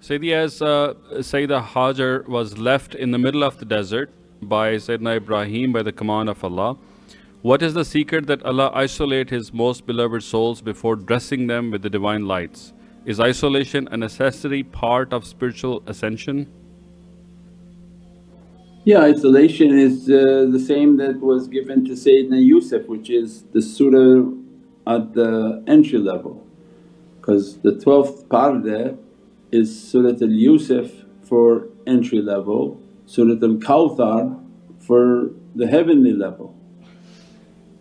Sayyidi, as Sayyida Hajar was left in the middle of the desert by Sayyidina Ibrahim by the command of Allah, what is the secret that Allah isolate His most beloved souls before dressing them with the divine lights? Is isolation a necessary part of spiritual ascension? Yeah, isolation is the same that was given to Sayyidina Yusuf, which is the surah at the entry level, because the 12th parda is Surat al-Yusuf for entry level, Surat al-Kawthar for the heavenly level,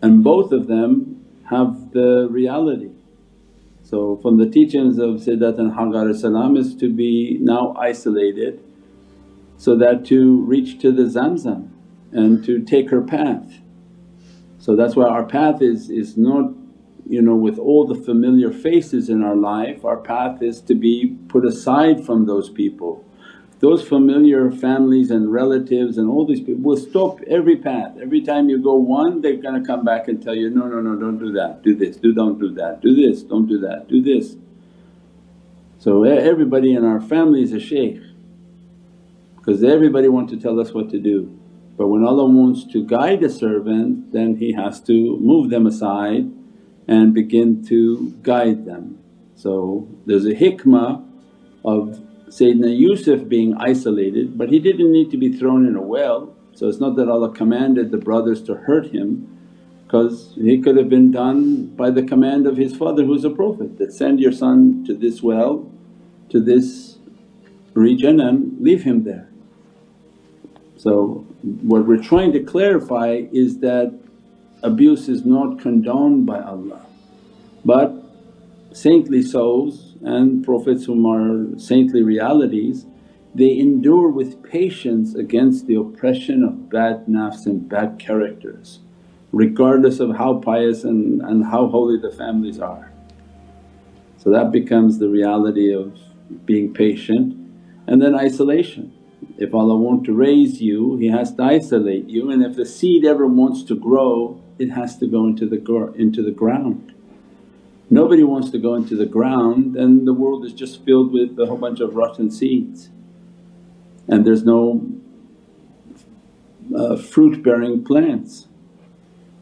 and both of them have the reality. So from the teachings of Sayyidatuna Hajar salam is to be now isolated so that to reach to the Zamzam and to take her path. So that's why our path is not with all the familiar faces in our life, our path is to be put aside from those people. Those familiar families and relatives and all these people will stop every path. Every time you go one they're gonna come back and tell you, no, don't do that, do this, don't do that, do this, don't do that, do this. So everybody in our family is a shaykh, because everybody wants to tell us what to do. But when Allah wants to guide a servant then He has to move them aside and begin to guide them. So there's a hikmah of Sayyidina Yusuf being isolated, but he didn't need to be thrown in a well. So it's not that Allah commanded the brothers to hurt him, because he could have been done by the command of his father who's a prophet, that send your son to this well, to this region and leave him there. So what we're trying to clarify is that abuse is not condoned by Allah, but saintly souls and Prophets whom are saintly realities, they endure with patience against the oppression of bad nafs and bad characters, regardless of how pious and how holy the families are. So that becomes the reality of being patient. And then isolation. If Allah wants to raise you, He has to isolate you, and if the seed ever wants to grow it has to go into the ground. Nobody wants to go into the ground and the world is just filled with a whole bunch of rotten seeds and there's no fruit bearing plants.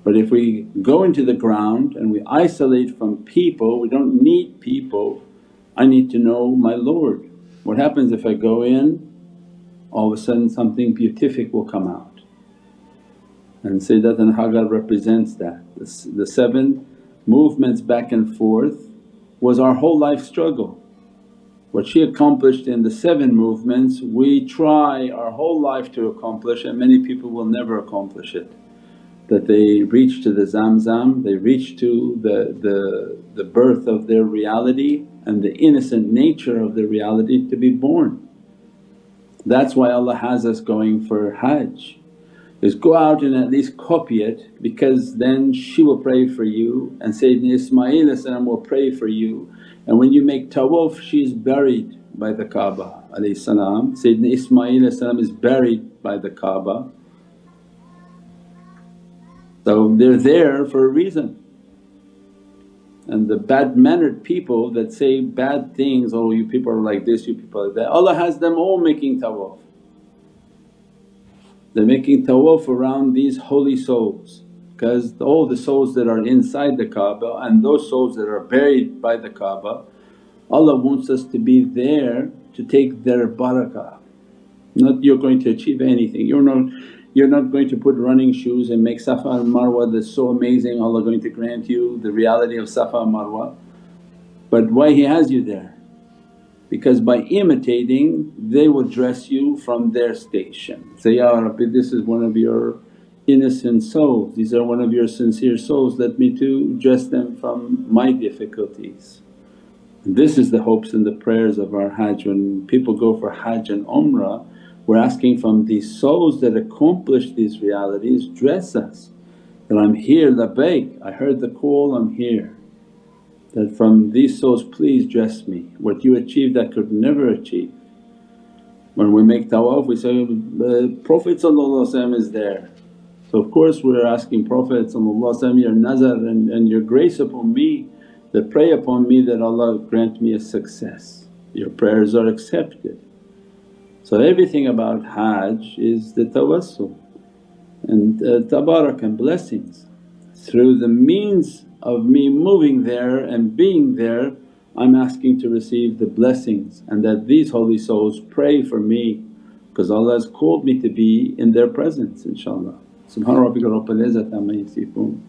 But if we go into the ground and we isolate from people, we don't need people, I need to know my Lord. What happens if I go in, all of a sudden something beatific will come out. And Sayyidatuna Hajar represents that. The 7 movements back and forth was our whole life struggle. What she accomplished in the 7 movements we try our whole life to accomplish and many people will never accomplish it. That they reach to the Zamzam, they reach to the birth of their reality and the innocent nature of their reality to be born. That's why Allah has us going for Hajj, is go out and at least copy it, because then she will pray for you and Sayyidina Ismail will pray for you, and when you make tawaf she's buried by the Kaaba. Sayyidina Ismail is buried by the Kaaba. So they're there for a reason. And the bad mannered people that say bad things, oh you people are like this, you people are like that, Allah has them all making tawaf. They're making tawaf around these holy souls, because all the souls that are inside the Kaaba and those souls that are buried by the Kaaba, Allah wants us to be there to take their barakah. Not you're going to achieve anything, you're not going to put running shoes and make Safa and Marwa that's so amazing, Allah going to grant you the reality of Safa and Marwa. But why He has you there? Because by imitating they will dress you from their station. Say, Ya Rabbi, this is one of your innocent souls, these are one of your sincere souls, let me to dress them from my difficulties. And this is the hopes and the prayers of our Hajj. When people go for Hajj and Umrah, we're asking from these souls that accomplish these realities, dress us. That I'm here, labbaik, I heard the call, I'm here. That from these souls please dress me, what you achieved I could never achieve. When we make tawaf we say, the Prophet is there. So of course we're asking Prophet your nazar and your grace upon me, that pray upon me that Allah grant me a success. your prayers are accepted. So everything about Hajj is the tawassul and tabarak and blessings. Through the means of me moving there and being there, I'm asking to receive the blessings and that these holy souls pray for me because Allah has called me to be in their presence inshaAllah. Subhana rabbika rabbil izzati amma yasifoon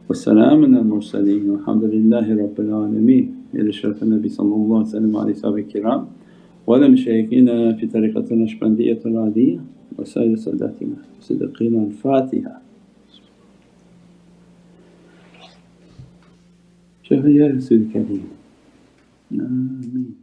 wa salaamun al mursaleen walhamdulillahi rabbil alameen. Ila Shaykh Nabi sallallahu alayhi wa sallam alayhi sahbihi kiram wa ala mashayikina fi tariqati Naqshbandiyya al-'aliyya wa sayyid sadatina siddiqina. Al-Fatiha. Shaykh ya Rasul Kareem. Ameen.